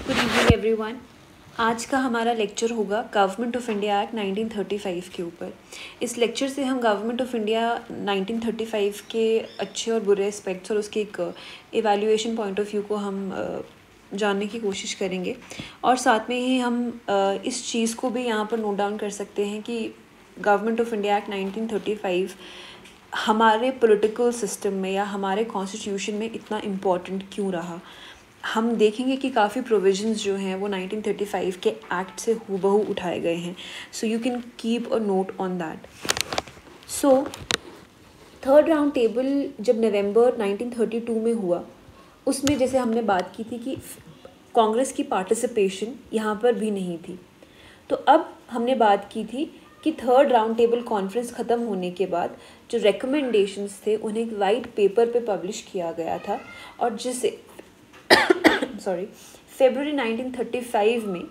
Good evening everyone. आज का हमारा लेक्चर होगा गवर्नमेंट ऑफ इंडिया एक्ट 1935 के ऊपर। इस लेक्चर से हम गवर्नमेंट ऑफ इंडिया 1935 के अच्छे और बुरे एस्पेक्ट्स और उसके एक इवैल्यूएशन पॉइंट ऑफ व्यू को हम जानने की कोशिश करेंगे और साथ में ही हम इस चीज़ को भी यहाँ पर नोट डाउन कर सकते हैं कि गवर्नमेंट ऑफ इंडिया एक्ट 1935 हमारे पॉलिटिकल सिस्टम में या हमारे कॉन्स्टिट्यूशन में इतना इम्पॉर्टेंट क्यों रहा। हम देखेंगे कि काफ़ी प्रोविजंस जो हैं वो 1935 के एक्ट से हूबहू उठाए गए हैं। So you can keep a note on that. So third round table जब नवंबर 1932 में हुआ, उसमें जैसे हमने बात की थी कि कांग्रेस की पार्टिसिपेशन यहाँ पर भी नहीं थी। तो अब हमने बात की थी कि थर्ड राउंड टेबल कॉन्फ्रेंस ख़त्म होने के बाद जो रिकमेंडेशंस थे उन्हें एक वाइट पेपर पे पब्लिश किया गया था और जिसे फरवरी 1935 में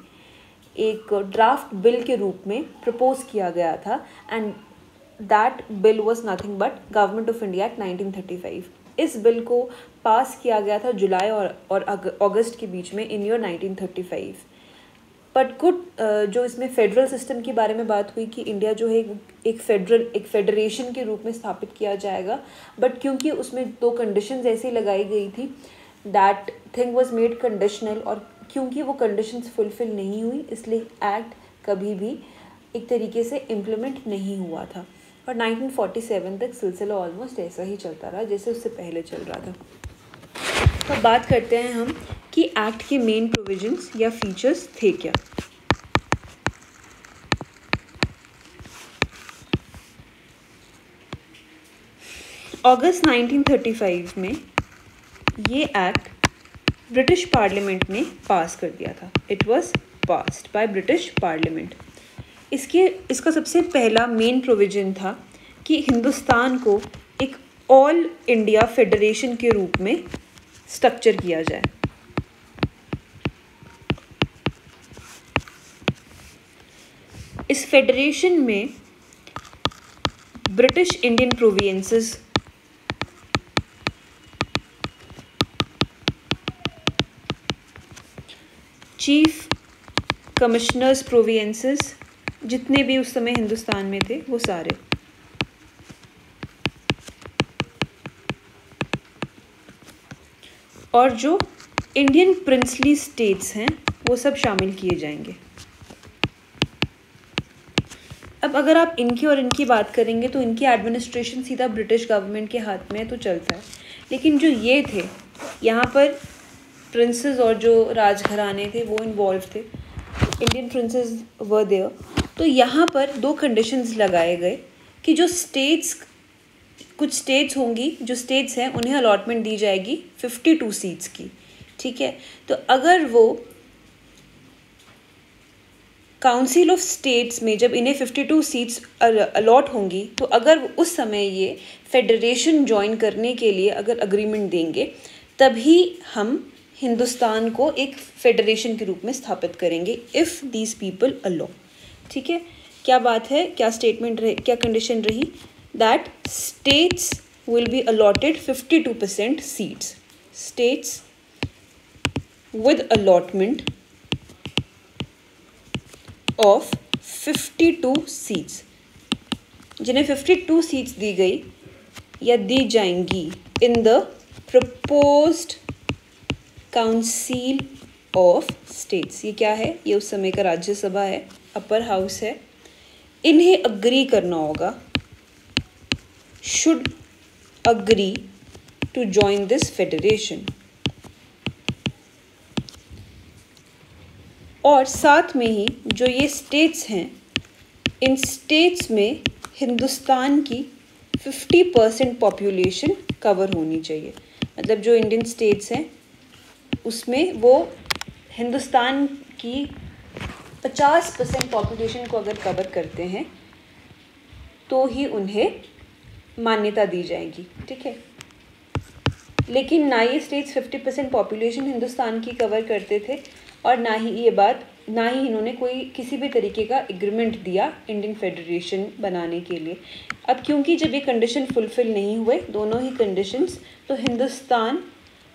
एक ड्राफ्ट बिल के रूप में प्रपोज किया गया था and that bill was nothing but government of India act 1935। इस बिल को पास किया गया था जुलाई और अगस्त के बीच में इन ईयर 1935। बट गुड जो इसमें फेडरल सिस्टम के बारे में बात हुई कि इंडिया जो है एक फेडरेशन के रूप में स्थापित किया जाएगा, बट क्योंकि उसमें दो कंडीशंस ऐसी लगाई गई थी that thing was made conditional और क्योंकि वो कंडीशंस फुलफिल नहीं हुई इसलिए एक्ट कभी भी एक तरीके से इम्प्लीमेंट नहीं हुआ था और 1947 तक सिलसिला ऑलमोस्ट ऐसा ही चलता रहा जैसे उससे पहले चल रहा था। तो बात करते हैं हम कि एक्ट के मेन प्रोविजंस या फीचर्स थे क्या। अगस्त 1935 में ये एक्ट ब्रिटिश पार्लियामेंट ने पास कर दिया था। It was passed by British parliament. इसका सबसे पहला मेन प्रोविजन था कि हिंदुस्तान को एक ऑल इंडिया फेडरेशन के रूप में स्ट्रक्चर किया जाए। इस फेडरेशन में British Indian provinces, chief commissioners provinces जितने भी उस समय हिंदुस्तान में थे वो सारे, और जो इंडियन प्रिंसली स्टेट्स हैं वो सब शामिल किए जाएंगे। अब अगर आप इनकी और इनकी बात करेंगे तो इनकी एडमिनिस्ट्रेशन सीधा ब्रिटिश गवर्नमेंट के हाथ में तो चलता है, लेकिन जो ये थे यहाँ पर प्रिंसेस और जो राजघराने थे वो इन्वॉल्व थे, इंडियन प्रिंसेस वर देयर। तो यहाँ पर दो कंडीशंस लगाए गए कि जो कुछ स्टेट्स होंगी, जो स्टेट्स हैं उन्हें अलॉटमेंट दी जाएगी 52 सीट्स की, ठीक है। तो अगर वो काउंसिल ऑफ स्टेट्स में जब इन्हें 52 सीट्स अलॉट होंगी तो अगर उस समय ये फेडरेशन ज्वाइन करने के लिए अगर अग्रीमेंट देंगे तभी हम हिंदुस्तान को एक फेडरेशन के रूप में स्थापित करेंगे इफ़ दीज पीपल अलो, ठीक है। क्या बात है, क्या स्टेटमेंट रही, क्या कंडीशन रही that states will be allotted 52% seats. States with allotment of 52 seats, जिन्हें 52 सीट्स दी गई या दी जाएंगी in the proposed council of states. ये क्या है, ये उस समय का राज्यसभा है, अपर हाउस है। इन्हें अग्री करना होगा, should agree to join this federation. और साथ में ही जो ये स्टेट्स हैं, इन स्टेट्स में हिंदुस्तान की 50% पॉपुलेशन कवर होनी चाहिए। मतलब जो इंडियन स्टेट्स हैं उसमें वो हिंदुस्तान की 50% पॉपुलेशन को अगर कवर करते हैं तो ही उन्हें मान्यता दी जाएगी, ठीक है। लेकिन ना ये स्टेट्स 50% पॉपुलेशन हिंदुस्तान की कवर करते थे और ना ही इन्होंने कोई किसी भी तरीके का एग्रीमेंट दिया इंडियन फेडरेशन बनाने के लिए। अब क्योंकि जब ये कंडीशन फुलफिल नहीं हुए दोनों ही कंडीशंस, तो हिंदुस्तान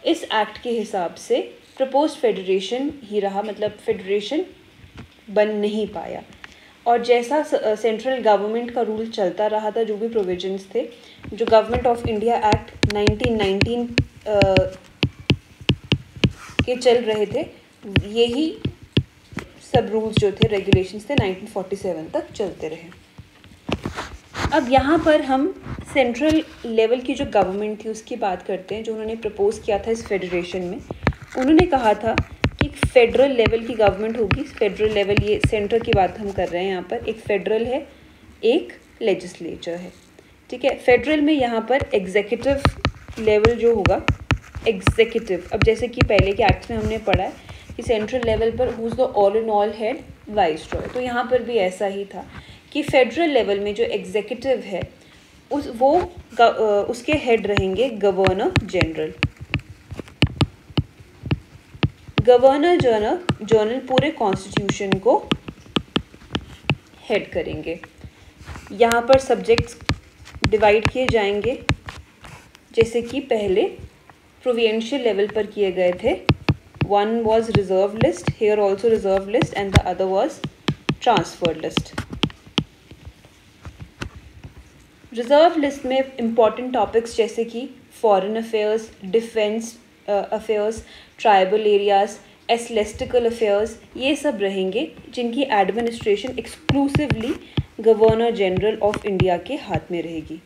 इस एक्ट के हिसाब से प्रपोज फेडरेशन ही रहा, मतलब फेडरेशन बन नहीं पाया। और जैसा सेंट्रल गवर्नमेंट का रूल चलता रहा था, जो भी प्रोविजंस थे, जो गवर्नमेंट ऑफ इंडिया एक्ट 1919 के चल रहे थे, यही सब रूल्स जो थे, रेगुलेशंस थे, 1947 तक चलते रहे। अब यहाँ पर हम सेंट्रल लेवल की जो गवर्नमेंट थी उसकी बात करते हैं, जो उन्होंने प्रपोज किया था इस फेडरेशन में। उन्होंने कहा था कि फेडरल लेवल की गवर्नमेंट होगी। फेडरल लेवल, ये सेंटर की बात हम कर रहे हैं यहाँ पर। एक फेडरल है, एक लेजिस्लेचर है, ठीक है। फेडरल में यहाँ पर एग्जीक्यूटिव लेवल जो होगा, एग्जीक्यूटिव, अब जैसे कि पहले के एक्ट्स में हमने पढ़ा है कि सेंट्रल लेवल पर who is the all in all head, viceroy, तो यहाँ पर भी ऐसा ही था कि फेडरल लेवल में जो एग्जीक्यूटिव है उसके हेड रहेंगे गवर्नर जनरल। गवर्नर जनरल पूरे कॉन्स्टिट्यूशन को हेड करेंगे। यहाँ पर सब्जेक्ट्स डिवाइड किए जाएंगे, जैसे कि पहले प्रोविंशियल लेवल पर किए गए थे। One was reserve list, here also reserve list, and the other was transferred list. Reserve list में इम्पॉर्टेंट टॉपिक्स जैसे कि foreign affairs, defence affairs, tribal areas, ecclesiastical affairs, ये सब रहेंगे, जिनकी administration exclusively governor general of India के हाथ में रहेगी।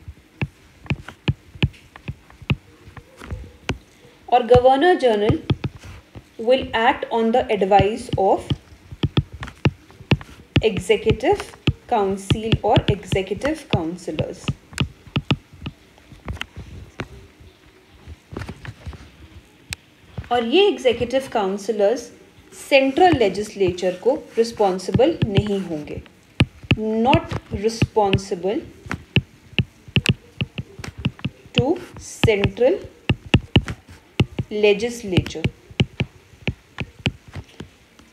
और governor general will act on the advice of executive council और एग्जीक्यूटिव काउंसिलर्स। और ये एग्जीक्यूटिव काउंसिलर्स सेंट्रल लेजिस्लेचर को रिस्पॉन्सिबल नहीं होंगे, not responsible to central legislature.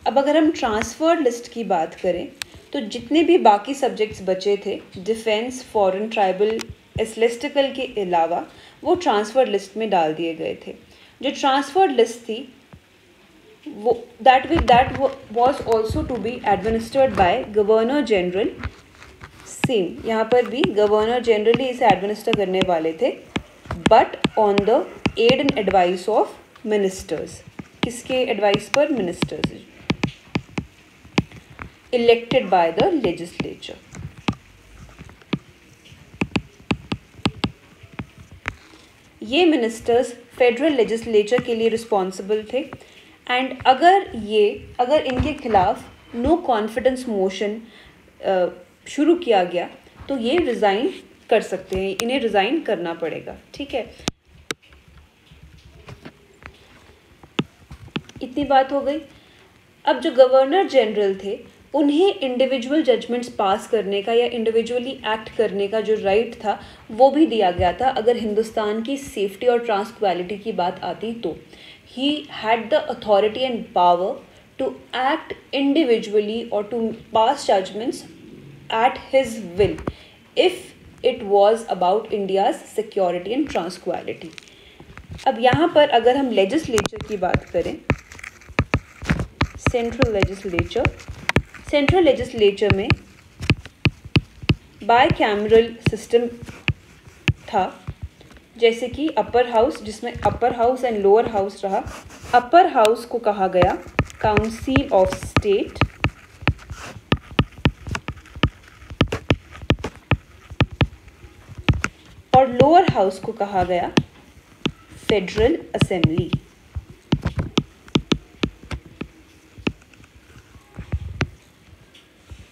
अब अगर हम ट्रांसफर्ड लिस्ट की बात करें तो जितने भी बाकी सब्जेक्ट्स बचे थे, डिफेंस, फॉरेन, ट्राइबल, एसलेस्टिकल के अलावा, वो ट्रांसफर्ड लिस्ट में डाल दिए गए थे। जो ट्रांसफर्ड लिस्ट थी वो that was also to be administered by governor general. Same यहाँ पर भी गवर्नर जनरल ही इसे एडमिनिस्टर करने वाले थे, but on the aid and advice of ministers. किसके एडवाइस पर? Ministers, elected by the legislature. ये मिनिस्टर्स फेडरल लेजिस्लेचर के लिए रिस्पॉन्सिबल थे, एंड अगर इनके खिलाफ नो कॉन्फिडेंस मोशन शुरू किया गया तो ये रिज़ाइन कर सकते हैं, इन्हें रिज़ाइन करना पड़ेगा, ठीक है। इतनी बात हो गई। अब जो गवर्नर जनरल थे उन्हें इंडिविजुअल जजमेंट्स पास करने का या इंडिविजुअली एक्ट करने का जो राइट था वो भी दिया गया था। अगर हिंदुस्तान की सेफ्टी और ट्रांसक्वालिटी की बात आती तो ही had the authority and power to act individually और to pass judgments at his will if it was about India's security and tranquility. अब यहाँ पर अगर हम लेजिस्लेचर की बात करें, सेंट्रल लेजिस्लेचर में बाय कैमरल सिस्टम था, जैसे कि अपर हाउस, जिसमें upper house and lower house रहा। अपर हाउस को कहा गया काउंसिल ऑफ स्टेट, और लोअर हाउस को कहा गया federal assembly.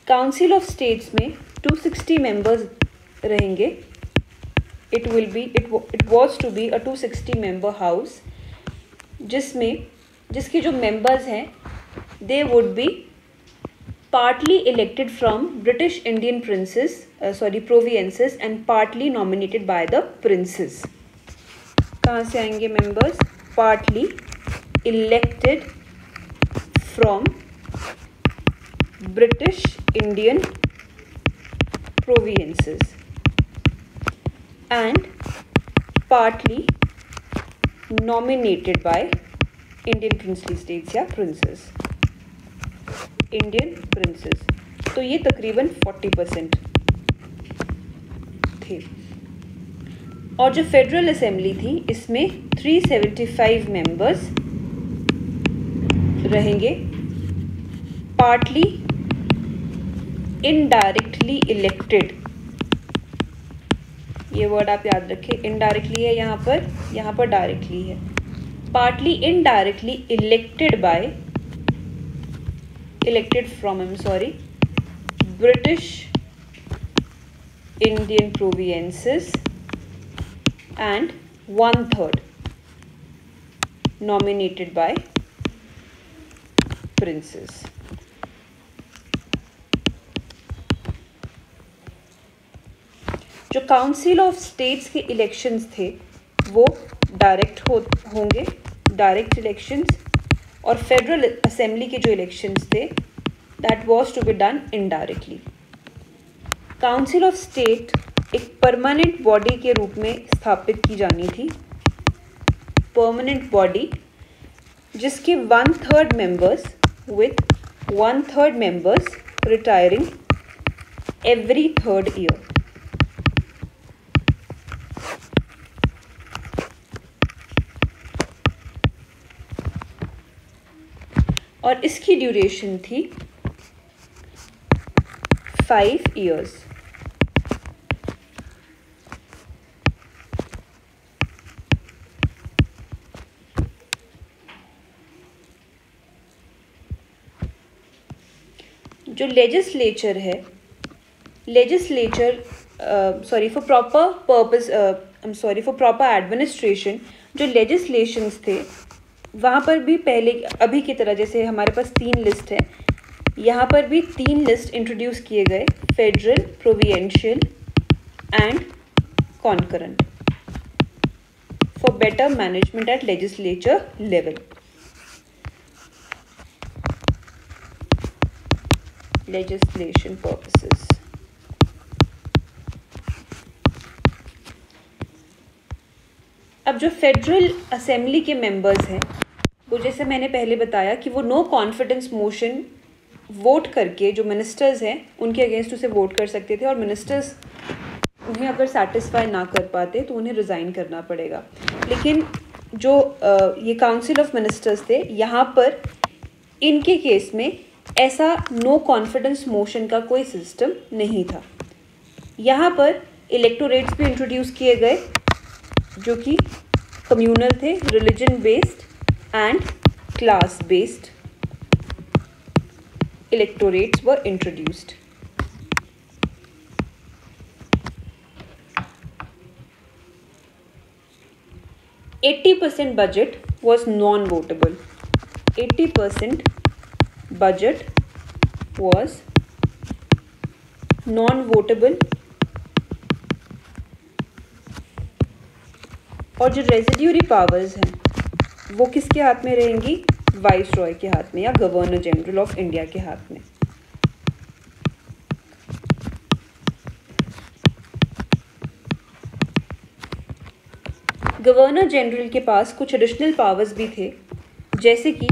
Council of states में 260 मेंबर्स रहेंगे। It was to be a 260 member house, जिसके जो मेंबर्स हैं they would be partly elected from British Indian provinces and partly nominated by the princes. कहाँ से आएंगे members? Partly elected from British Indian provinces and partly nominated by Indian princely states या princes, Indian princes. तो ये तकरीबन 40% थे। और जो फेडरल असेंबली थी इसमें 375 मेंबर्स रहेंगे, पार्टली इनडायरेक्टली इलेक्टेड। ये वर्ड आप याद रखें, इनडायरेक्टली है यहाँ पर डायरेक्टली है। Partly indirectly elected from British Indian provinces and 1/3 nominated by princes। जो काउंसिल ऑफ स्टेट्स के इलेक्शंस थे वो डायरेक्ट होंगे, डायरेक्ट इलेक्शंस, और फेडरल असेंबली के जो इलेक्शंस थे that was to be done indirectly. Council of state एक परमानेंट बॉडी के रूप में स्थापित की जानी थी, परमानेंट बॉडी जिसके 1/3 members with 1/3 members retiring every 3rd year. और इसकी ड्यूरेशन थी 5 years। जो लेजिस्लेचर है, फॉर प्रॉपर एडमिनिस्ट्रेशन जो लेजिस्लेशंस थे वहाँ पर भी पहले अभी की तरह जैसे हमारे पास 3 लिस्ट है, यहाँ पर भी 3 लिस्ट इंट्रोड्यूस किए गए, federal, provincial and concurrent, for better management eight legislature level. legislation purposes। अब जो फेडरल असेंबली के मेंबर्स हैं वो जैसे मैंने पहले बताया कि वो नो कॉन्फिडेंस मोशन वोट करके जो मिनिस्टर्स हैं उनके अगेंस्ट उसे वोट कर सकते थे, और मिनिस्टर्स उन्हें अगर सेटिस्फाई ना कर पाते तो उन्हें रिज़ाइन करना पड़ेगा। लेकिन जो ये काउंसिल ऑफ मिनिस्टर्स थे यहाँ पर इनके केस में ऐसा नो कॉन्फिडेंस मोशन का कोई सिस्टम नहीं था। यहाँ पर इलेक्टोरेट्स भी इंट्रोड्यूस किए गए जो कि कम्यूनल थे, religion based and class based electorates were introduced. $80% budget was non-votable। 80% budget was non-votable। और जो रेजिड्यूरी पावर्स हैं वो किसके हाथ में रहेंगी? वाइस रॉय के हाथ में या गवर्नर जनरल ऑफ इंडिया के हाथ में। गवर्नर जनरल के पास कुछ एडिशनल पावर्स भी थे, जैसे कि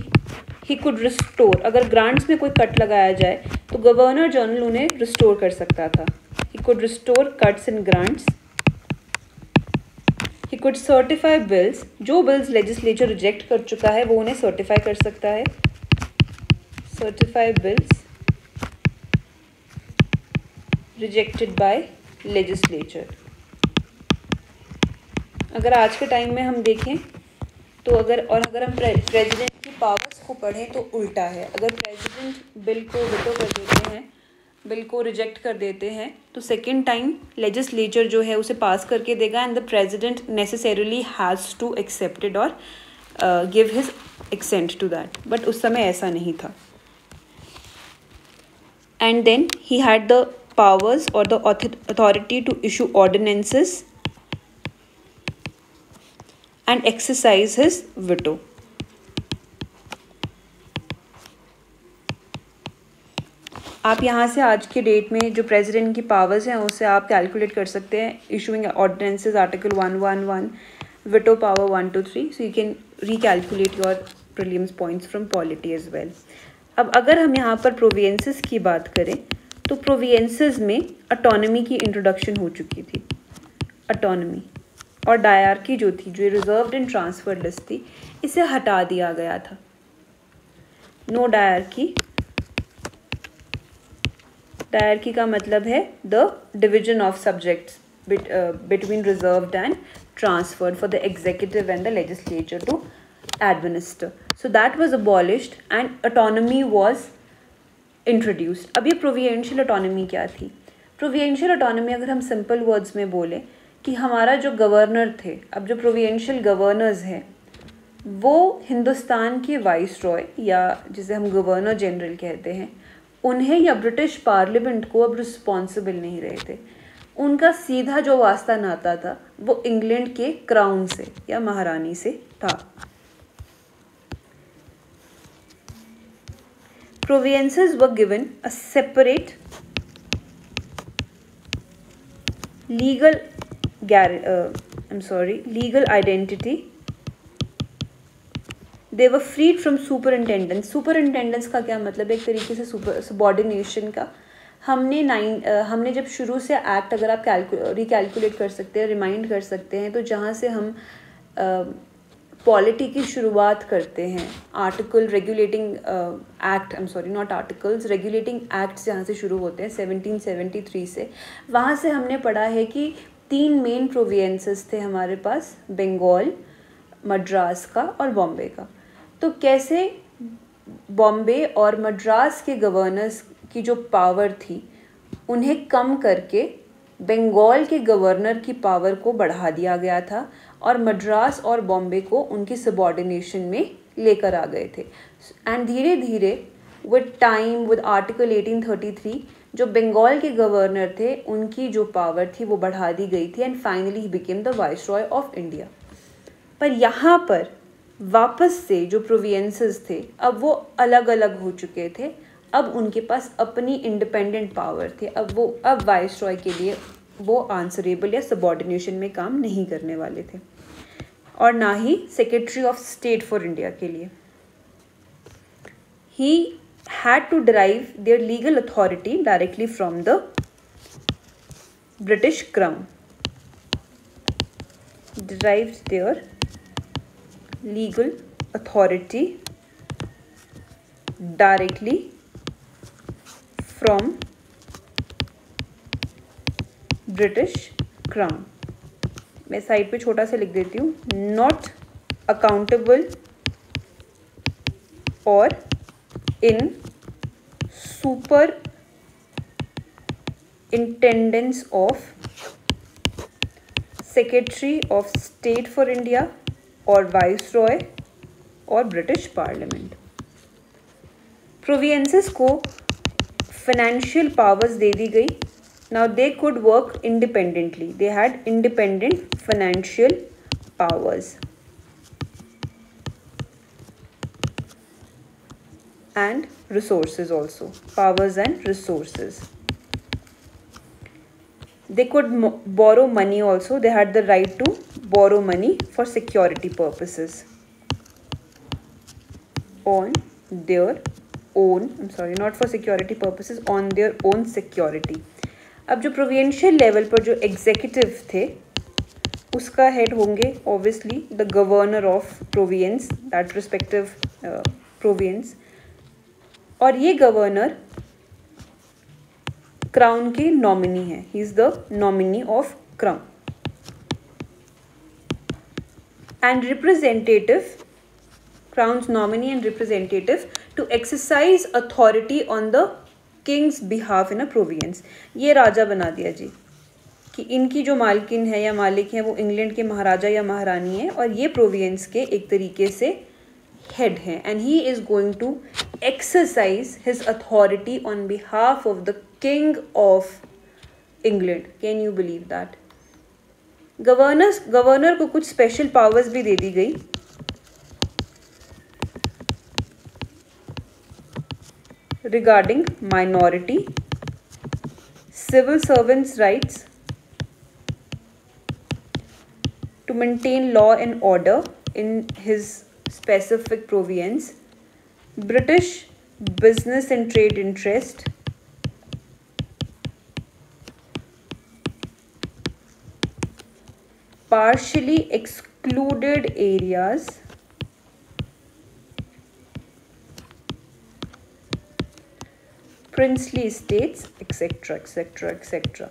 ही कुड रिस्टोर, अगर ग्रांट्स में कोई कट लगाया जाए तो गवर्नर जनरल उन्हें रिस्टोर कर सकता था। He could restore cuts in grants. He could certify bills, जो बिल्स लेजिस्लेचर रिजेक्ट कर चुका है वो उन्हें सर्टिफाई कर सकता है। Certify bills rejected by legislature. अगर आज के टाइम में हम देखें तो अगर हम प्रेसिडेंट की पावर्स को पढ़ें तो उल्टा है। अगर प्रेसिडेंट बिल को विटो कर देते हैं, बिल को रिजेक्ट कर देते हैं, तो सेकेंड टाइम लेजिस्लेचर जो है उसे पास करके देगा and the president necessarily has to accept it और give his assent to that. But उस समय ऐसा नहीं था। And then he had the powers और the authority to issue ordinances and exercise his veto। आप यहाँ से आज के डेट में जो प्रेसिडेंट की पावर्स हैं उससे आप कैलकुलेट कर सकते हैं। Issuing ordinances article 111, veto power 1 to 3, so you can recalculate your prelims points from polity as well. अब अगर हम यहाँ पर प्रोविंसेस की बात करें तो प्रोविंसेस में ऑटोनॉमी की इंट्रोडक्शन हो चुकी थी। ऑटोनॉमी और डायरकी जो थी, जो रिजर्व्ड एंड ट्रांसफर लिस्ट थी, इसे हटा दिया गया था। No dyarchy. डायरकी का मतलब है the division of subjects between reserved and transferred for the executive and the legislature to administer. So that was abolished and autonomy was introduced. अब ये प्रोविंशियल ऑटोनॉमी क्या थी? प्रोविंशियल ऑटोनॉमी अगर हम simple words में बोलें कि हमारा जो गवर्नर थे, अब जो प्रोविंशियल गवर्नर्स हैं वो हिंदुस्तान के वाइस रॉय या जिसे हम गवर्नर जनरल कहते हैं, उन्हें या ब्रिटिश पार्लियामेंट को अब रिस्पॉन्सिबल नहीं रहे थे। उनका सीधा जो वास्ता नाता था वो इंग्लैंड के क्राउन से या महारानी से था। Provinces were given a separate legal identity. They were freed from superintendence. Superintendence का क्या मतलब है? एक तरीके से सबॉर्डिनेशन का। हमने जब शुरू से एक्ट, अगर आप रिकैलकुलेट कर सकते हैं, रिमाइंड कर सकते हैं, तो जहाँ से हम पॉलिटी की शुरुआत करते हैं, article regulating act, not articles, regulating acts जहाँ से शुरू होते हैं 1773 से, वहाँ से हमने पढ़ा है कि 3 मेन प्रोविंसेस थे हमारे पास, बंगाल, मद्रास का और बॉम्बे का। तो कैसे बॉम्बे और मद्रास के गवर्नर्स की जो पावर थी उन्हें कम करके बंगाल के गवर्नर की पावर को बढ़ा दिया गया था और मद्रास और बॉम्बे को उनकी सबॉर्डिनेशन में लेकर आ गए थे। एंड धीरे धीरे विद टाइम, विद आर्टिकल 1833, जो बंगाल के गवर्नर थे उनकी जो पावर थी वो बढ़ा दी गई थी and finally he became the viceroy of India. पर यहाँ पर वापस से जो प्रोविंसेस थे अब वो अलग अलग हो चुके थे। अब उनके पास अपनी इंडिपेंडेंट पावर थी। अब वाइसरॉय के लिए वो आंसरेबल या सबॉर्डिनेशन में काम नहीं करने वाले थे और ना ही secretary of state for India के लिए। He had to derive their legal authority directly from the British crown. Derived their legal authority directly from British Crown। मैं साइड पे छोटा सा लिख देती हूँ, not accountable or in superintendence of Secretary of State for India और viceroy और British parliament. Provinces को फाइनेंशियल पावर्स दे दी गई। Now they could work independently, they had independent financial powers and resources also, powers and resources. They could borrow money also. They had the right to borrow money for security purposes on their own, not for security purposes, on their own security. अब जो provincial level पर जो executive थे उसका head होंगे obviously the governor of province, that respective province, और ये governor crown के नॉमिनी है। He is the nominee of crown and representative, crown's nominee and representative to exercise authority on the king's behalf in a province. ये राजा बना दिया जी कि इनकी जो मालकिन है या मालिक है वो इंग्लैंड के महाराजा या महारानी है और ये प्रोविंस के एक तरीके से हेड हैं and he is going to exercise his authority on behalf of the king of England. Can you believe that? Governor को कुछ स्पेशल पावर्स भी दे दी गई। regarding minority, civil servants' rights, to maintain law and order in his specific provisions, British business and trade interest, partially excluded areas, princely estates, etc., etc., etc.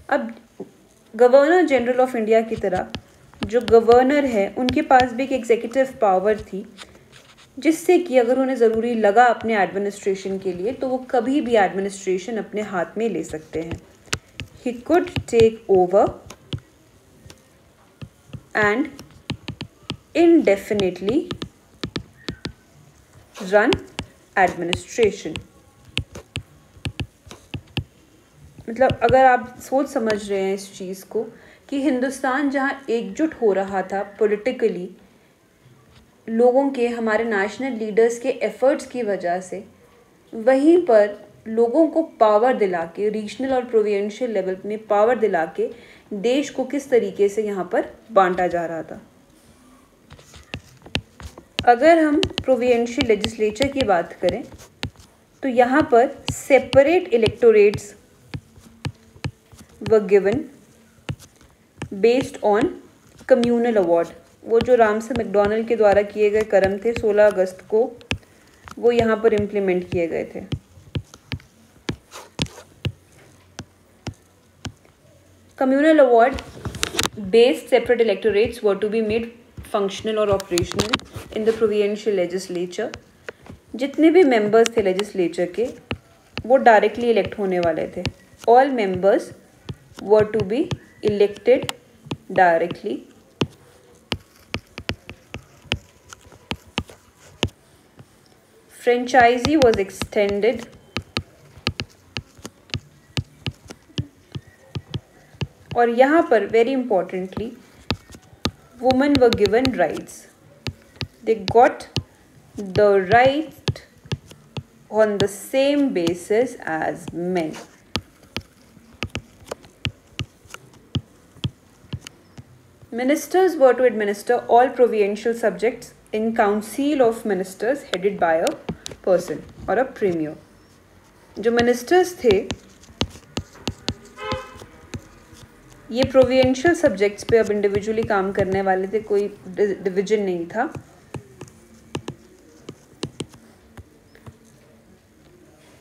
अब governor general of India की तरह जो governor है उनके पास भी एक executive power थी, जिससे कि अगर उन्हें ज़रूरी लगा अपने एडमिनिस्ट्रेशन के लिए तो वो कभी भी एडमिनिस्ट्रेशन अपने हाथ में ले सकते हैं. He could take over and indefinitely run administration. मतलब अगर आप सोच समझ रहे हैं इस चीज़ को कि हिंदुस्तान जहाँ एकजुट हो रहा था पॉलिटिकली लोगों के, हमारे नेशनल लीडर्स के एफर्ट्स की वजह से, वहीं पर लोगों को पावर दिला के, रीजनल और प्रोविंशियल लेवल में पावर दिला के देश को किस तरीके से यहाँ पर बांटा जा रहा था. अगर हम प्रोविंशियल लेजिस्लेचर की बात करें तो यहाँ पर separate electorates were given based on communal award. वो जो रामसे मैकडॉनल्ड के द्वारा किए गए कर्म थे 16 अगस्त को, वो यहाँ पर इम्प्लीमेंट किए गए थे. Communal award based separate electorates were to be made functional और operational in the provincial legislature. जितने भी मेंबर्स थे लेजिस्लेचर के वो डायरेक्टली इलेक्ट होने वाले थे. All members were to be elected directly. Franchise was extended. और यहाँ पर very importantly women were given rights. They got the right on the same basis as men. Ministers were to administer all provincial subjects in council of ministers headed by a person or a premier. जो ministers थे ये provincial subjects पे अब individually काम करने वाले थे, कोई डिवीजन नहीं था.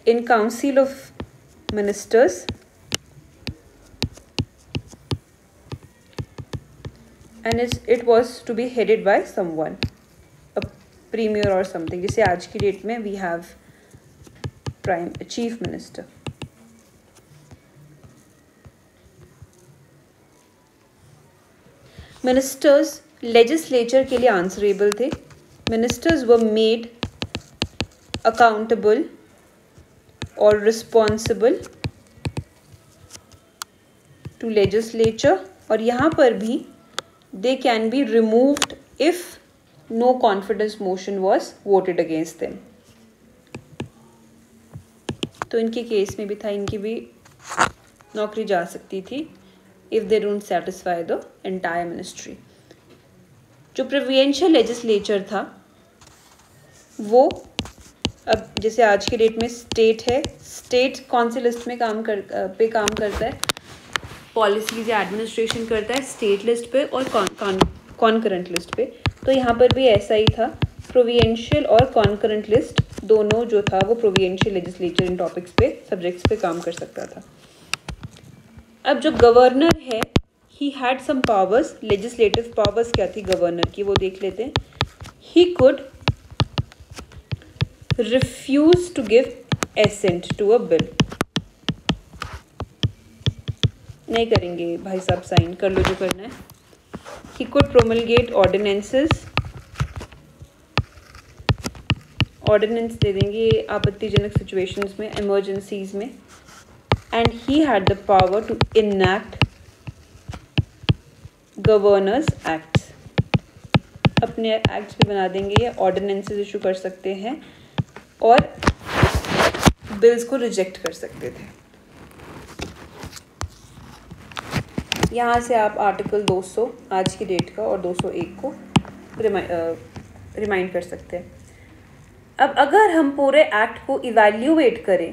In council of ministers and it was to be headed by someone, a premier और समथिंग. जैसे आज की डेट में we have chief minister. Ministers legislature के लिए आंसरेबल थे. मिनिस्टर्स वर मेड अकाउंटेबल और रिस्पॉन्सिबल टू लेजिस्लेचर. और यहाँ पर भी they can be removed if no confidence motion was voted against them. तो इनके केस में भी था, इनकी भी नौकरी जा सकती थी if they don't satisfy the entire ministry. जो प्रोविंशियल लेजिस्लेचर था वो अब जैसे आज की डेट में स्टेट है, स्टेट कौन सी लिस्ट में काम करता है, पॉलिसीज या एडमिनिस्ट्रेशन करता है स्टेट लिस्ट पे और कॉन्करेंट लिस्ट पे. तो यहाँ पर भी ऐसा ही था, प्रोविंशियल और कॉन्करेंट लिस्ट दोनों जो था वो प्रोविंशियल लेजिस्लेचर इन टॉपिक्स पे, सब्जेक्ट्स पे काम कर सकता था. अब जो गवर्नर है he had some powers. Legislative powers क्या थी गवर्नर की वो देख लेते हैं. He could refuse to give assent to a bill. नहीं करेंगे भाई साहब, साइन कर लो जो करना है. He could promulgate ordinances. Ordinance दे देंगे आपत्तिजनक सिचुएशंस में, इमरजेंसीज में. And he had the power to enact governors acts. अपने एक्ट्स भी बना देंगे या ऑर्डिनेंसेस इशू कर सकते हैं और बिल्स को रिजेक्ट कर सकते थे. यहाँ से आप आर्टिकल 200 आज की डेट का और 201 को रिमाइंड कर सकते हैं। अब अगर हम पूरे एक्ट को इवैल्यूएट करें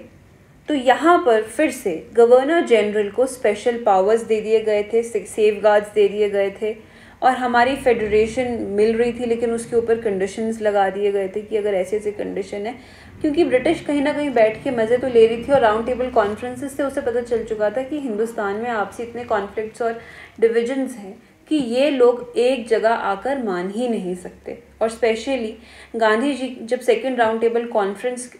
तो यहाँ पर फिर से गवर्नर जनरल को स्पेशल पावर्स दे दिए गए थे, सेफगार्ड्स दे दिए गए थे, और हमारी फेडरेशन मिल रही थी लेकिन उसके ऊपर कंडीशंस लगा दिए गए थे कि अगर ऐसे ऐसे कंडीशन है, क्योंकि ब्रिटिश कहीं ना कहीं बैठ के मज़े तो ले रही थी और राउंड टेबल कॉन्फ्रेंसेस से उसे पता चल चुका था कि हिंदुस्तान में आपसी इतने कॉन्फ्लिक्ट्स और डिविजन्स हैं कि ये लोग एक जगह आकर मान ही नहीं सकते। और स्पेशली गांधी जी जब सेकेंड राउंड टेबल कॉन्फ्रेंस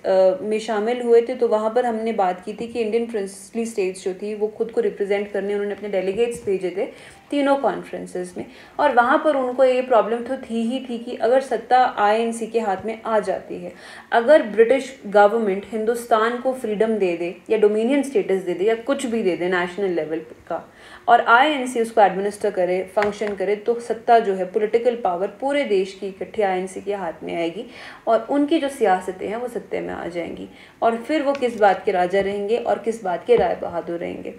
में शामिल हुए थे तो वहाँ पर हमने बात की थी कि इंडियन प्रिंसली स्टेट्स जो थी वो खुद को रिप्रेजेंट करने उन्होंने अपने डेलीगेट्स भेजे थे तीनों कॉन्फ्रेंसेस में, और वहाँ पर उनको ये प्रॉब्लम तो थी ही थी कि अगर सत्ता आईएनसी के हाथ में आ जाती है, अगर ब्रिटिश गवर्नमेंट हिंदुस्तान को फ्रीडम दे दे या डोमिनियन स्टेटस दे दे या कुछ भी दे दे नेशनल लेवल का, और आईएनसी उसको एडमिनिस्टर करे, फंक्शन करे, तो सत्ता जो है पॉलिटिकल पावर पूरे देश की इकट्ठी आईएनसी के हाथ में आएगी और उनकी जो सियासतें हैं वो सत्ते में आ जाएंगी, और फिर वो किस बात के राजा रहेंगे और किस बात के राय बहादुर रहेंगे।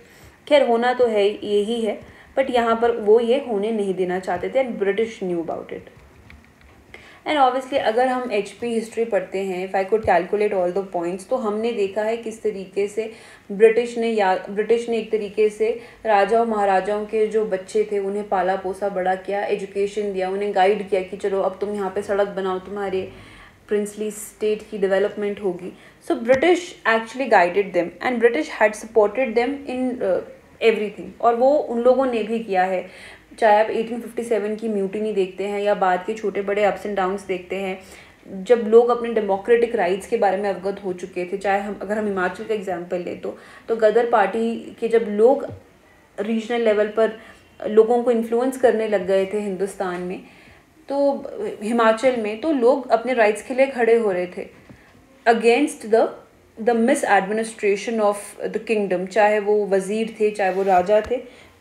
खैर होना तो है यही है, बट यहाँ पर वो ये होने नहीं देना चाहते थे and British knew about it. And obviously अगर हम HP हिस्ट्री पढ़ते हैं, if I could calculate all the points, तो हमने देखा है किस तरीके से ब्रिटिश ने एक तरीके से राजाओं महाराजाओं के जो बच्चे थे उन्हें पाला पोसा बड़ा किया, एजुकेशन दिया, उन्हें गाइड किया कि चलो अब तुम यहाँ पे सड़क बनाओ, तुम्हारे प्रिंसली स्टेट की डेवलपमेंट होगी। So British actually guided them and British had supported them in everything, और वो उन लोगों ने भी किया है। चाहे आप 1857 की म्यूटिनी देखते हैं या बाद के छोटे बड़े अप्स एंड डाउन्स देखते हैं, जब लोग अपने डेमोक्रेटिक राइट्स के बारे में अवगत हो चुके थे, चाहे अगर हम हिमाचल का एग्जांपल लें तो गदर पार्टी के जब लोग रीजनल लेवल पर लोगों को इन्फ्लुएंस करने लग गए थे हिंदुस्तान में, तो हिमाचल में तो लोग अपने राइट्स के लिए खड़े हो रहे थे against the miss administration of the kingdom, चाहे वो वजीर थे चाहे वो राजा थे।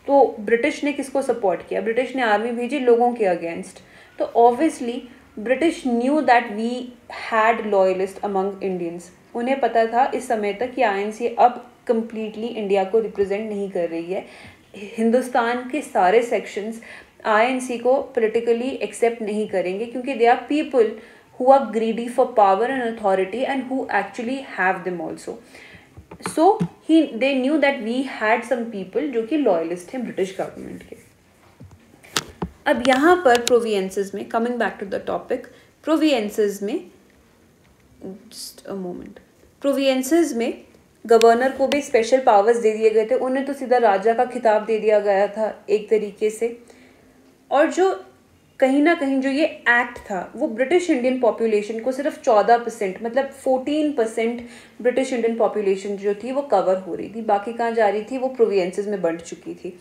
तो ब्रिटिश ने किसको सपोर्ट किया? ब्रिटिश ने आर्मी भेजी लोगों के अगेंस्ट। तो obviously British knew that we had loyalist among Indians. उन्हें पता था इस समय तक कि आईएनसी अब कम्प्लीटली इंडिया को रिप्रेजेंट नहीं कर रही है। हिंदुस्तान के सारे सेक्शंस आईएनसी को पॉलिटिकली एक्सेप्ट नहीं करेंगे क्योंकि they are people who are greedy for power and authority and who actually have them also. So they knew that we had some people जो कि loyalist थे ब्रिटिश गवर्नमेंट के। अब यहाँ पर प्रोवियंसेस में, coming back to the topic, प्रोवियंसेस में just a moment, प्रोवियंसेस में गवर्नर को भी स्पेशल पावर्स दे दिए गए थे। उन्हें तो सीधा राजा का खिताब दे दिया गया था एक तरीके से, और जो कहीं ना कहीं जो ये एक्ट था वो ब्रिटिश इंडियन पॉपुलेशन को सिर्फ 14%, मतलब 14% ब्रिटिश इंडियन पॉपुलेशन जो थी वो कवर हो रही थी, बाकी कहाँ जा रही थी? वो प्रोविंसेस में बंट चुकी थी।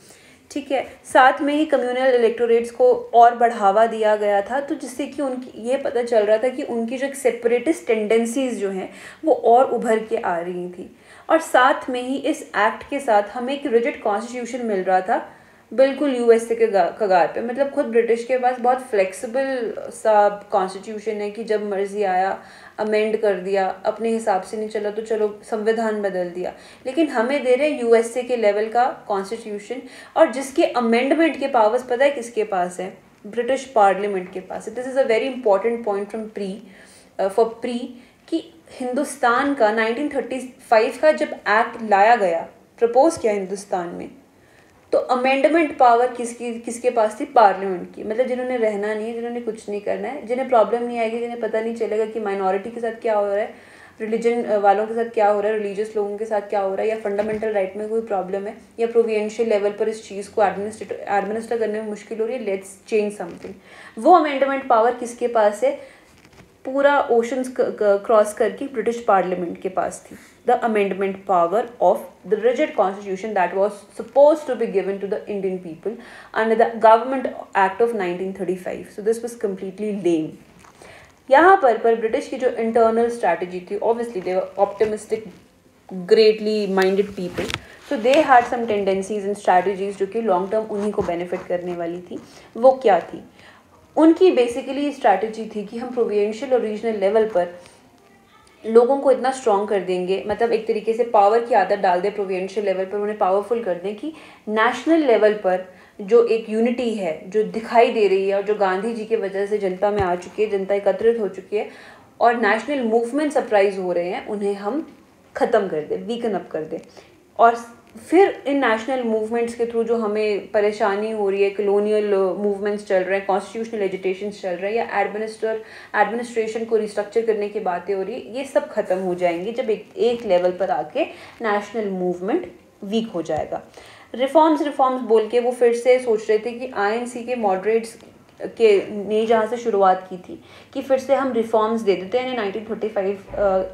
ठीक है, साथ में ही कम्युनल इलेक्टोरेट्स को और बढ़ावा दिया गया था, तो जिससे कि उनकी ये पता चल रहा था कि उनकी जो एक सेपरेटिस्ट टेंडेंसीज जो हैं वो और उभर के आ रही थी। और साथ में ही इस एक्ट के साथ हमें एक रिजिड कॉन्स्टिट्यूशन मिल रहा था, बिल्कुल यूएसए के कगार पे। मतलब खुद ब्रिटिश के पास बहुत फ्लेक्सिबल सा कॉन्स्टिट्यूशन है कि जब मर्जी आया अमेंड कर दिया, अपने हिसाब से नहीं चला तो चलो संविधान बदल दिया। लेकिन हमें दे रहे यूएसए के लेवल का कॉन्स्टिट्यूशन, और जिसके अमेंडमेंट के पावर्स पता है किसके पास है? ब्रिटिश पार्लियामेंट के पास है। This is a very important point from pre कि हिंदुस्तान का 1935 का जब एक्ट लाया गया, प्रपोज किया हिंदुस्तान में, तो अमेंडमेंट पावर किसके पास थी? पार्लियामेंट की। मतलब जिन्होंने रहना नहीं है, जिन्होंने कुछ नहीं करना है, जिन्हें प्रॉब्लम नहीं आएगी, जिन्हें पता नहीं चलेगा कि माइनॉरिटी के साथ क्या हो रहा है, रिलीजन वालों के साथ क्या हो रहा है, रिलीजियस लोगों के साथ क्या हो रहा है, या फंडामेंटल राइट में कोई प्रॉब्लम है, या प्रोविंशियल लेवल पर इस चीज़ को एडमिनिस्टर करने में मुश्किल हो रही है, लेट्स चेंज समथिंग। वो अमेंडमेंट पावर किसके पास है? पूरा ओशंस क्रॉस करके ब्रिटिश पार्लियामेंट के पास थी। The amendment power of the rigid constitution that was supposed to be given to the Indian people under the Government Act of 1935. So this was completely lame. यहाँ पर British की जो internal strategy थी, obviously they were optimistic, greatly minded people. So they had some tendencies and strategies जो कि long term उन्हीं को benefit करने वाली थी। वो क्या थी? उनकी बेसिकली स्ट्रैटेजी थी कि हम प्रोविंशियल और रीजनल लेवल पर लोगों को इतना स्ट्रॉन्ग कर देंगे, मतलब एक तरीके से पावर की आदत डाल दे प्रोविंशियल लेवल पर, उन्हें पावरफुल कर दें कि नेशनल लेवल पर जो एक यूनिटी है जो दिखाई दे रही है और जो गांधी जी की वजह से जनता में आ चुकी है, जनता एकत्रित हो चुकी है और नेशनल मूवमेंट अपराइज हो रहे हैं, उन्हें हम ख़त्म कर दें, वीकन अप कर दें। और फिर इन नेशनल मूवमेंट्स के थ्रू जो हमें परेशानी हो रही है, कलोनियल मूवमेंट्स चल रहे हैं, कॉन्स्टिट्यूशनल एजिटेशंस चल रहे हैं या एडमिनिस्ट्रेशन को रिस्ट्रक्चर करने की बातें हो रही है, ये सब खत्म हो जाएंगी जब एक लेवल पर आके नेशनल मूवमेंट वीक हो जाएगा। रिफॉर्म्स बोल के वो फिर से सोच रहे थे कि आईएनसी के मॉडरेट्स के ने जहाँ से शुरुआत की थी कि फिर से हम रिफॉर्म्स दे देते हैं 1935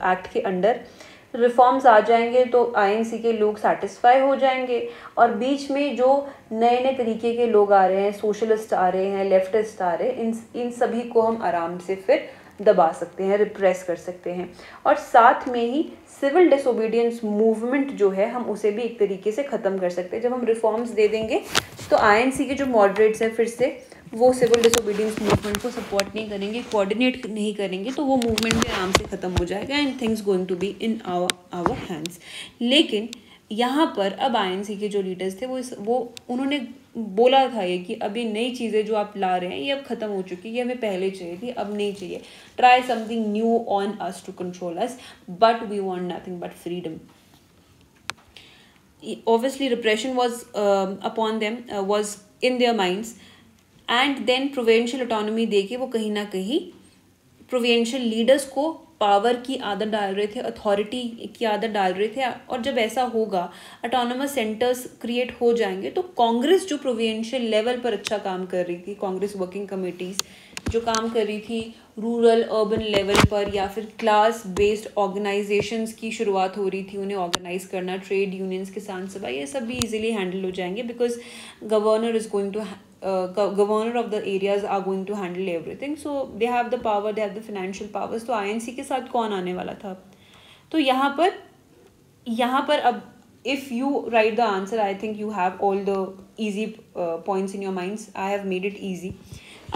एक्ट के अंडर। रिफॉर्म्स आ जाएंगे तो आईएनसी के लोग सेटिस्फाई हो जाएंगे और बीच में जो नए नए तरीके के लोग आ रहे हैं, सोशलिस्ट आ रहे हैं, लेफ्टिस्ट आ रहे हैं, इन सभी को हम आराम से फिर दबा सकते हैं, रिप्रेस कर सकते हैं। और साथ में ही सिविल डिसोबीडियंस मूवमेंट जो है हम उसे भी एक तरीके से ख़त्म कर सकते हैं। जब हम रिफॉर्म्स दे देंगे तो आईएनसी के जो मॉडरेट्स हैं फिर से वो सिविल डिसोबीडियंस मूवमेंट को सपोर्ट नहीं करेंगे, कोऑर्डिनेट नहीं करेंगे, तो वो मूवमेंट भी आराम से ख़त्म हो जाएगा and things going to be in our hands. लेकिन यहाँ पर अब आईएनसी के जो लीडर्स थे वो उन्होंने बोला था ये कि अभी नई चीज़ें जो आप ला रहे हैं ये अब ख़त्म हो चुकी है, ये हमें पहले चाहिए थी, अब नहीं चाहिए। Try something new on us to control us, but we want nothing but freedom. Obviously repression was upon them, was in their minds, and then provincial autonomy दे के वो कहीं ना कहीं प्रोविंशियल लीडर्स को पावर की आदत डाल रहे थे, अथॉरिटी की आदत डाल रहे थे। और जब ऐसा होगा, ऑटोनोमस सेंटर्स क्रिएट हो जाएंगे, तो कांग्रेस जो प्रोविंशियल लेवल पर अच्छा काम कर रही थी, कांग्रेस वर्किंग कमेटीज़ जो काम कर रही थी रूरल अर्बन लेवल पर या फिर क्लास बेस्ड ऑर्गेनाइजेशंस की शुरुआत हो रही थी, उन्हें ऑर्गेनाइज करना, ट्रेड यूनियंस, किसान सभा, ये सब भी इजीली हैंडल हो जाएंगे because governor of the areas are going to handle everything, so they have the power, they have the financial powers। तो आईएनसी के साथ कौन आने वाला था? तो यहाँ पर अब if you write the answer, I think you have all the easy points in your minds, I have made it easy।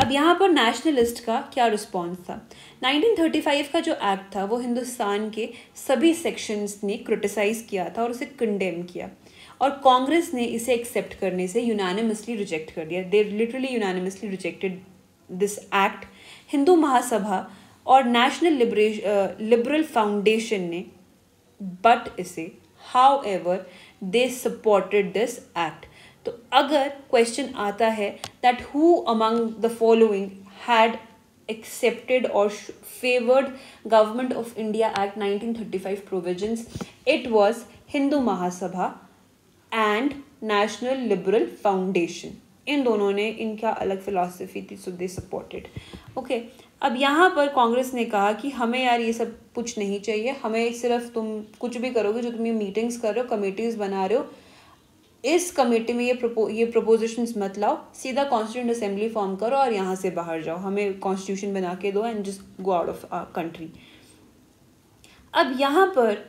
अब यहाँ पर नेशनलिस्ट का क्या रिस्पॉन्स था? 1935 का जो एक्ट था वो हिंदुस्तान के सभी सेक्शंस ने क्रिटिसाइज किया था और उसे कंडेम किया, और कांग्रेस ने इसे एक्सेप्ट करने से यूनानिमसली रिजेक्ट कर दिया। They literally unanimously rejected this act. Hindu Mahasabha और नेशनल लिबरल फाउंडेशन ने बट इसे however they supported this act. तो अगर क्वेश्चन आता है that who among the following had accepted or favored Government of India Act 1935 provisions, it was Hindu Mahasabha and National Liberal Foundation। इन दोनों ने, इनका अलग फिलॉसफी थी, सो दे सपोर्टेड। ओके, अब यहाँ पर कांग्रेस ने कहा कि हमें यार ये सब कुछ नहीं चाहिए, हमें सिर्फ तुम कुछ भी करोगे, जो तुम ये मीटिंग्स कर रहे हो, कमेटीज़ बना रहे हो, इस कमेटी में ये प्रपोजिशंस मत लाओ, सीधा कॉन्स्टिट्यूंट असेंबली फॉर्म करो और यहाँ से बाहर जाओ, हमें कॉन्स्टिट्यूशन बना के दो and just go out of country. अब यहाँ पर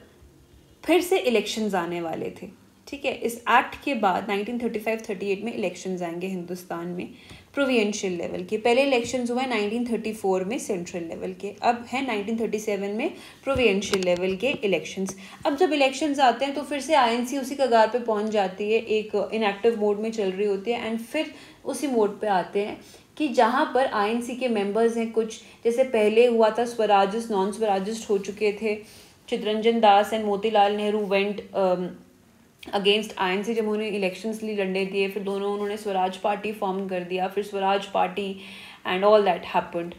फिर से इलेक्शंस आने वाले थे, ठीक है। इस एक्ट के बाद 1935-38 में इलेक्शंस आएंगे हिंदुस्तान में प्रोविंशियल लेवल के। पहले इलेक्शंस हुए 1934 में सेंट्रल लेवल के, अब है 1937 में प्रोविंशियल लेवल के इलेक्शंस। अब जब इलेक्शंस आते हैं तो फिर से आईएनसी उसी कगार पे पहुंच जाती है, एक इनएक्टिव मोड में चल रही होती है, एंड फिर उसी मोड पे आते हैं कि जहाँ पर आईएनसी के मेंबर्स हैं कुछ, जैसे पहले हुआ था स्वराजिस्ट नॉन स्वराजिस्ट हो चुके थे। Chittaranjan Das and Motilal Nehru went against INC जब उन्होंने इलेक्शंस लिए, लड़ने दिए, फिर दोनों उन्होंने स्वराज पार्टी फॉर्म कर दिया, फिर Swaraj party and all that happened.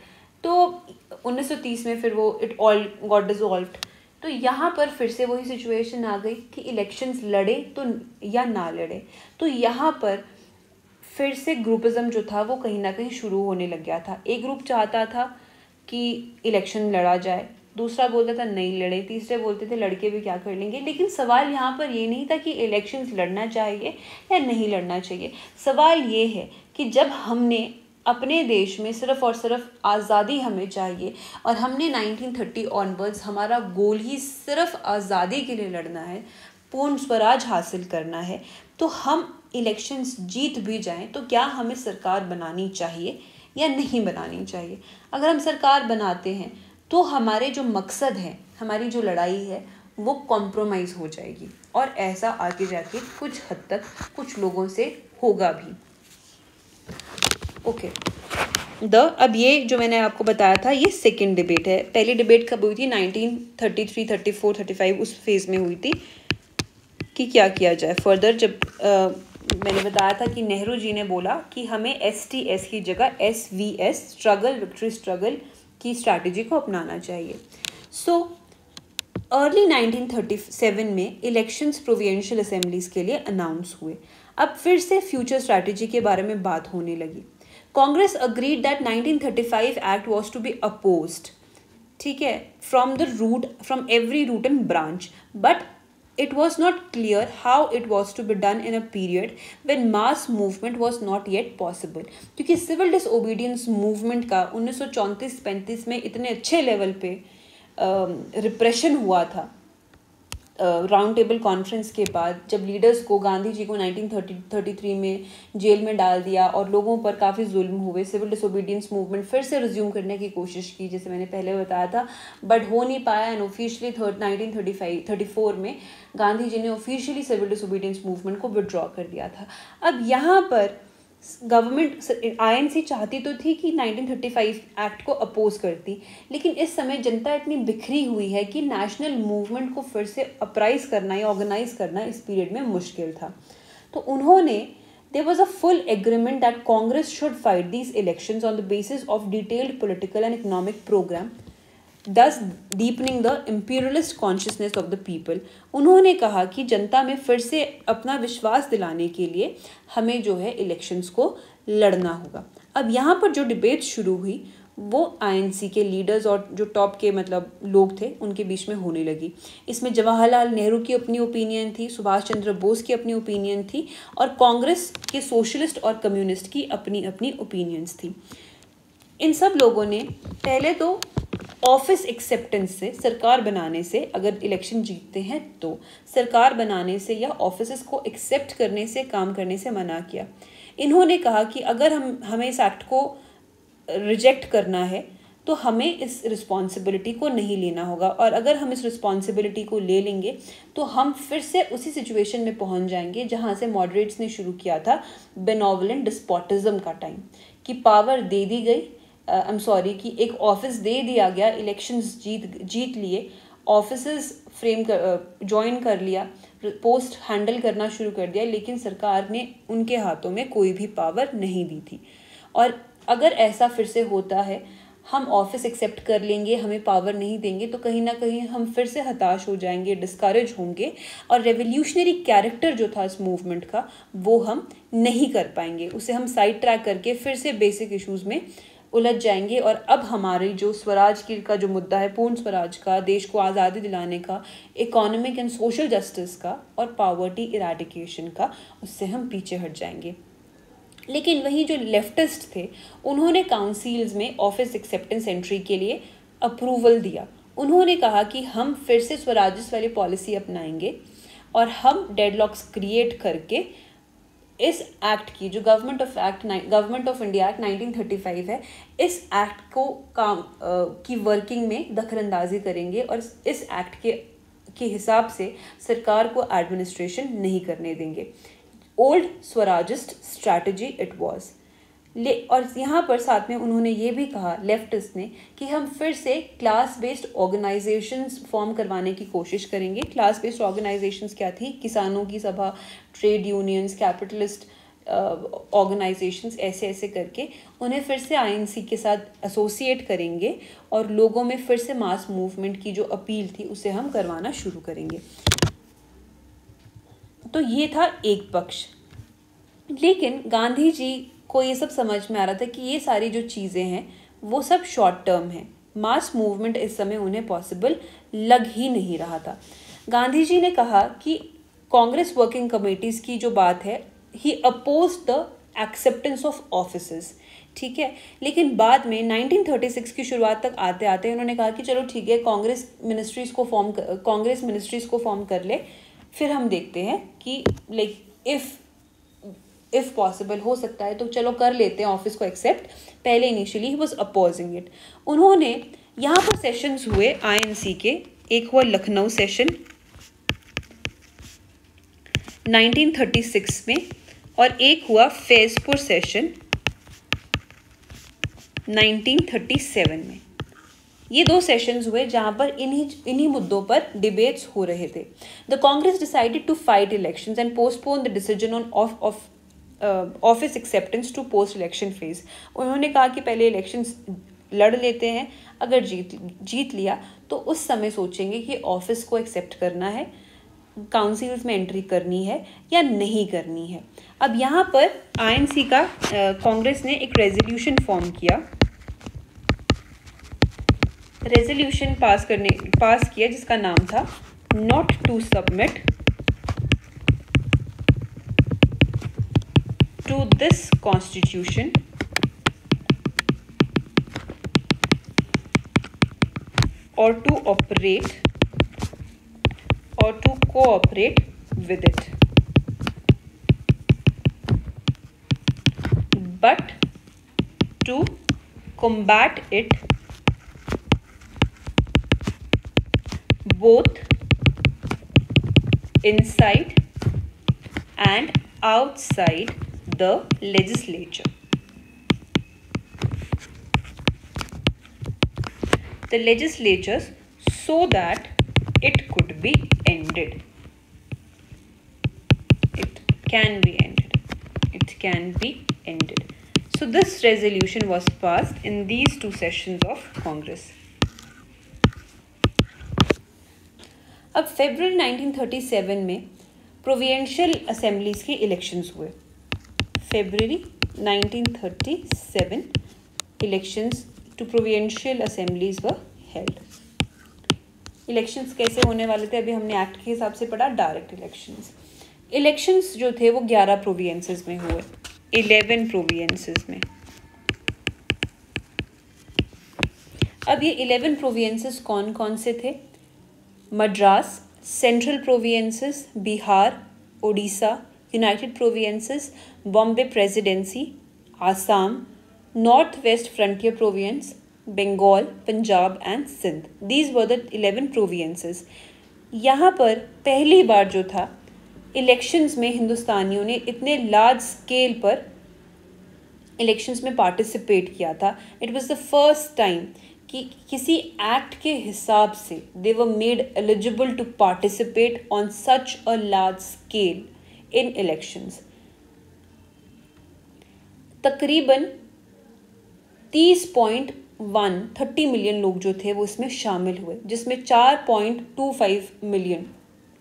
तो 1930 में फिर वो इट ऑल गॉट डिसॉल्व्ड। तो यहाँ पर फिर से वही सिचुएशन आ गई कि इलेक्शंस लड़े तो या ना लड़े। तो यहाँ पर फिर से ग्रुपिज्म जो था वो कहीं ना कहीं शुरू होने लग गया था। एक ग्रुप चाहता था कि इलेक्शन लड़ा जाए, दूसरा बोलता था नहीं लड़े, तीसरे बोलते थे लड़के भी क्या कर लेंगे। लेकिन सवाल यहाँ पर ये नहीं था कि इलेक्शंस लड़ना चाहिए या नहीं लड़ना चाहिए। सवाल ये है कि जब हमने अपने देश में सिर्फ और सिर्फ आज़ादी हमें चाहिए और हमने 1930 ऑनवर्ड्स हमारा गोल ही सिर्फ आज़ादी के लिए लड़ना है, पूर्ण स्वराज हासिल करना है, तो हम इलेक्शंस जीत भी जाएं तो क्या हमें सरकार बनानी चाहिए या नहीं बनानी चाहिए। अगर हम सरकार बनाते हैं तो हमारे जो मकसद है, हमारी जो लड़ाई है, वो कॉम्प्रोमाइज़ हो जाएगी और ऐसा आगे जाके कुछ हद तक कुछ लोगों से होगा भी। ओके अब ये जो मैंने आपको बताया था ये सेकंड डिबेट है। पहली डिबेट कब हुई थी? 1933, 34, 35 उस फेज़ में हुई थी कि क्या किया जाए फर्दर। जब मैंने बताया था कि नेहरू जी ने बोला कि हमें STS की जगह SVS स्ट्रगल विक्ट्री स्ट्रगल की स्ट्रैटेजी को अपनाना चाहिए। सो अर्ली 1937 में इलेक्शंस प्रोविंशियल असेंबलीज के लिए अनाउंस हुए। अब फिर से फ्यूचर स्ट्रैटेजी के बारे में बात होने लगी। Congress agreed that 1935 act was to be opposed, ठीक है, from every root and branch, but it was not clear how it was to be done in a period when mass movement was not yet possible, क्योंकि civil disobedience movement का 1934-35 में इतने अच्छे level पे repression हुआ था round table conference के बाद, जब लीडर्स को, गांधी जी को 1933 में जेल में डाल दिया और लोगों पर काफ़ी जुल्म हुए, सिविल डिसोबीडियंस मूवमेंट फिर से रिज्यूम करने की कोशिश की जैसे मैंने पहले बताया था, बट हो नहीं पाया। एंड ऑफिशियली 1934 में गांधी जी ने ऑफिशियली सिविल डिसोबीडियंस मूवमेंट को विड्रॉ कर दिया था। अब यहाँ पर गवर्नमेंट INC चाहती तो थी कि 1935 एक्ट को अपोज करती, लेकिन इस समय जनता इतनी बिखरी हुई है कि नेशनल मूवमेंट को फिर से अपराइज करना या ऑर्गेनाइज करना इस पीरियड में मुश्किल था। तो उन्होंने there was a full agreement that Congress should fight these elections on the basis of detailed political and economic program, thus deepening the imperialist consciousness of the people। उन्होंने कहा कि जनता में फिर से अपना विश्वास दिलाने के लिए हमें जो है इलेक्शंस को लड़ना होगा। अब यहाँ पर जो डिबेट शुरू हुई वो INC के लीडर्स और जो टॉप के मतलब लोग थे उनके बीच में होने लगी। इसमें जवाहरलाल नेहरू की अपनी ओपिनियन थी, सुभाष चंद्र बोस की अपनी ओपिनियन थी और कांग्रेस के सोशलिस्ट और कम्युनिस्ट की अपनी अपनी ओपिनियंस थी। इन सब लोगों ने पहले तो ऑफिस एक्सेप्टेंस से, सरकार बनाने से, अगर इलेक्शन जीतते हैं तो सरकार बनाने से या ऑफिसेस को एक्सेप्ट करने से, काम करने से मना किया। इन्होंने कहा कि अगर हमें इस एक्ट को रिजेक्ट करना है तो हमें इस रिस्पॉन्सिबिलिटी को नहीं लेना होगा, और अगर हम इस रिस्पॉन्सिबिलिटी को ले लेंगे तो हम फिर से उसी सिचुएशन में पहुंच जाएंगे जहां से मॉडरेट्स ने शुरू किया था बेनोवलेंट डिस्पोटिज्म का टाइम, कि पावर दे दी गई, कि एक ऑफिस दे दिया गया, इलेक्शंस जीत लिए, ऑफिसेस ज्वाइन कर लिया, पोस्ट हैंडल करना शुरू कर दिया, लेकिन सरकार ने उनके हाथों में कोई भी पावर नहीं दी थी। और अगर ऐसा फिर से होता है, हम ऑफिस एक्सेप्ट कर लेंगे, हमें पावर नहीं देंगे, तो कहीं ना कहीं हम फिर से हताश हो जाएंगे, डिस्करेज होंगे, और रेवोल्यूशनरी कैरेक्टर जो था इस मूवमेंट का वो हम नहीं कर पाएंगे, उसे हम साइड ट्रैक करके फिर से बेसिक इश्यूज़ में उलझ जाएंगे। और अब हमारी जो स्वराज का जो मुद्दा है, पूर्ण स्वराज का, देश को आज़ादी दिलाने का, इकोनॉमिक एंड सोशल जस्टिस का और पॉवर्टी इरेडिकेशन का, उससे हम पीछे हट जाएंगे। लेकिन वहीं जो लेफ्टिस्ट थे उन्होंने काउंसिल्स में ऑफिस एक्सेप्टेंस एंट्री के लिए अप्रूवल दिया। उन्होंने कहा कि हम फिर से स्वराज्य वाली पॉलिसी अपनाएंगे और हम डेडलॉक्स क्रिएट करके इस एक्ट की, जो गवर्नमेंट ऑफ इंडिया एक्ट 1935 है, इस एक्ट को की वर्किंग में दखलंदाजी करेंगे और इस एक्ट के हिसाब से सरकार को एडमिनिस्ट्रेशन नहीं करने देंगे। Old Swarajist strategy it was. और यहाँ पर साथ में उन्होंने ये भी कहा, लेफ्टिस्ट ने, कि हम फिर से क्लास बेस्ड ऑर्गेनाइजेशंस फॉर्म करवाने की कोशिश करेंगे। क्लास बेस्ड ऑर्गेनाइजेशंस क्या थी? किसानों की सभा, ट्रेड यूनियंस, कैपिटलिस्ट ऑर्गेनाइजेशंस, ऐसे करके उन्हें फिर से INC के साथ एसोसिएट करेंगे और लोगों में फिर से मास मूवमेंट की जो अपील थी उसे हम करवाना शुरू करेंगे। तो ये था एक पक्ष। लेकिन गांधी जी को ये सब समझ में आ रहा था कि ये सारी जो चीज़ें हैं वो सब शॉर्ट टर्म है, मास मूवमेंट इस समय उन्हें पॉसिबल लग ही नहीं रहा था। गांधी जी ने कहा कि कांग्रेस वर्किंग कमेटीज़ की जो बात है, he oppose the acceptance of offices, ठीक है। लेकिन बाद में 1936 की शुरुआत तक आते आते उन्होंने कहा कि चलो ठीक है, कांग्रेस मिनिस्ट्रीज़ को फॉर्म कर ले, फिर हम देखते हैं कि लाइक इफ़ पॉसिबल हो सकता है तो चलो कर लेते हैं ऑफिस को एक्सेप्ट। पहले initially he was opposing it. उन्होंने यहाँ पर सेशंस हुए आईएनसी के, एक हुआ लखनऊ सेशन 1936 में और एक हुआ फैजपुर सेशन 1937 में। ये दो सेशंस हुए जहां पर इन्हीं मुद्दों पर डिबेट्स हो रहे थे। The Congress decided to fight elections and postpone the decision on office acceptance to post election phase. उन्होंने कहा कि पहले इलेक्शंस लड़ लेते हैं, अगर जीत लिया तो उस समय सोचेंगे कि ऑफिस को एक्सेप्ट करना है, काउंसिल्स में एंट्री करनी है या नहीं करनी है। अब यहाँ पर आईएनसी का कांग्रेस ने एक रेजोल्यूशन फॉर्म किया, रेजोल्यूशन पास किया जिसका नाम था not to submit to this constitution or to operate or to cooperate with it, but to combat it both inside and outside the legislature. The legislatures so that it could be ended. It can be ended. It can be ended. So this resolution was passed in these two sessions of Congress. अब फरवरी 1937 में provincial assemblies के elections हुए। February 1937 elections to provincial assemblies were held. Elections कैसे होने वाले थे? अभी हमने एक्ट के हिसाब से पढ़ा, डायरेक्ट इलेक्शंस। इलेक्शंस जो थे वो 11 प्रोविंसेस में हुए, 11 प्रोविंसेस में। अब ये 11 प्रोविंसेस कौन कौन से थे? Madras, central provinces, Bihar, Odisha, united provinces, Bombay presidency, Assam, north west frontier province, Bengal, Punjab and Sindh. These were the 11 provinces. यहाँ पर पहली बार जो था इलेक्शंस में हिंदुस्तानियों ने इतने लार्ज स्केल पर इलेक्शंस में पार्टिसिपेट किया था। It was the first time कि किसी एक्ट के हिसाब से they were made eligible to participate on such a large scale in elections. तकरीबन 30 मिलियन लोग जो थे वो इसमें शामिल हुए, जिसमें 4.25 मिलियन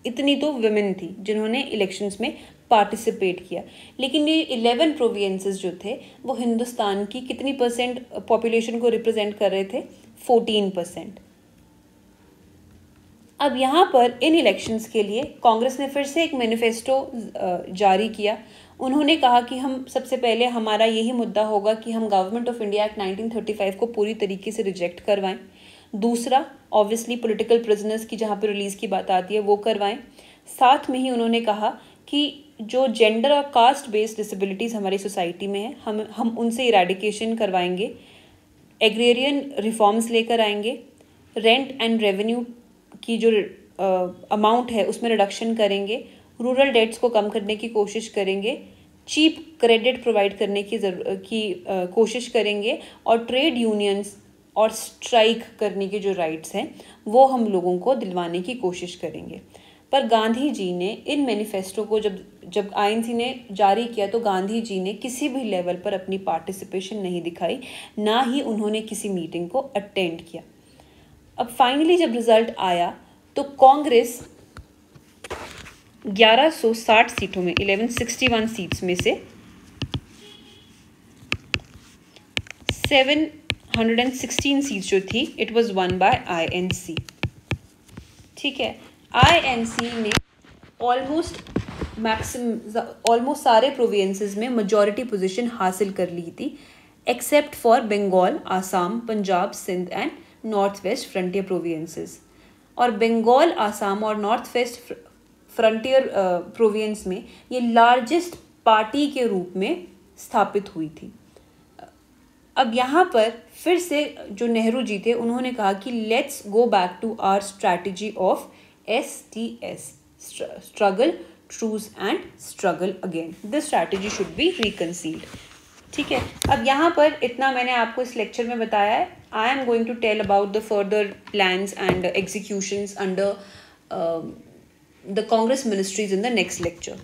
इतनी तो विमेन थी जिन्होंने इलेक्शंस में पार्टिसिपेट किया। लेकिन ये 11 प्रोविंसेस जो थे वो हिंदुस्तान की कितनी परसेंट पॉपुलेशन को रिप्रेजेंट कर रहे थे? 14%। अब यहाँ पर इन इलेक्शंस के लिए कांग्रेस ने फिर से एक मैनिफेस्टो जारी किया। उन्होंने कहा कि हम सबसे पहले हमारा यही मुद्दा होगा कि हम गवर्नमेंट ऑफ इंडिया एक्ट 1935 को पूरी तरीके से रिजेक्ट करवाएं। दूसरा, ऑब्वियसली पॉलिटिकल प्रिजनर्स की जहाँ पर रिलीज़ की बात आती है वो करवाएं। साथ में ही उन्होंने कहा कि जो जेंडर और कास्ट बेस्ड डिसेबिलिटीज़ हमारी सोसाइटी में है हम उनसे इरेडिकेशन करवाएंगे। एग्रेरियन रिफॉर्म्स लेकर आएंगे। रेंट एंड रेवेन्यू की जो अमाउंट है उसमें रिडक्शन करेंगे। रूरल डेट्स को कम करने की कोशिश करेंगे। चीप क्रेडिट प्रोवाइड करने की कोशिश करेंगे। और ट्रेड यूनियंस और स्ट्राइक करने के जो राइट्स हैं वो हम लोगों को दिलवाने की कोशिश करेंगे। पर गांधी जी ने इन मैनिफेस्टो को जब आईएनसी ने जारी किया तो गांधी जी ने किसी भी लेवल पर अपनी पार्टिसिपेशन नहीं दिखाई, ना ही उन्होंने किसी मीटिंग को अटेंड किया। अब फाइनली जब रिजल्ट आया तो कांग्रेस 1160 सीटों में 1161 सीट्स में से 716 सीट्स जो थी it was one by INC. ठीक है, आईएनसी ने ऑलमोस्ट सारे प्रोविंसेस में मेजॉरिटी पोजीशन हासिल कर ली थी, except for Bengal, Assam, Punjab, Sindh and north west frontier provinces. और बंगाल, आसाम और नॉर्थ वेस्ट फ्रंटियर प्रोविंस में ये लार्जेस्ट पार्टी के रूप में स्थापित हुई थी। अब यहाँ पर फिर से जो नेहरू जी थे उन्होंने कहा कि let's go back to our strategy of STS, struggle, truce and struggle again. This strategy should be reconciled. ठीक है, अब यहाँ पर इतना मैंने आपको इस लेक्चर में बताया है। I am going to tell about the further plans and executions under the Congress ministries in the next lecture.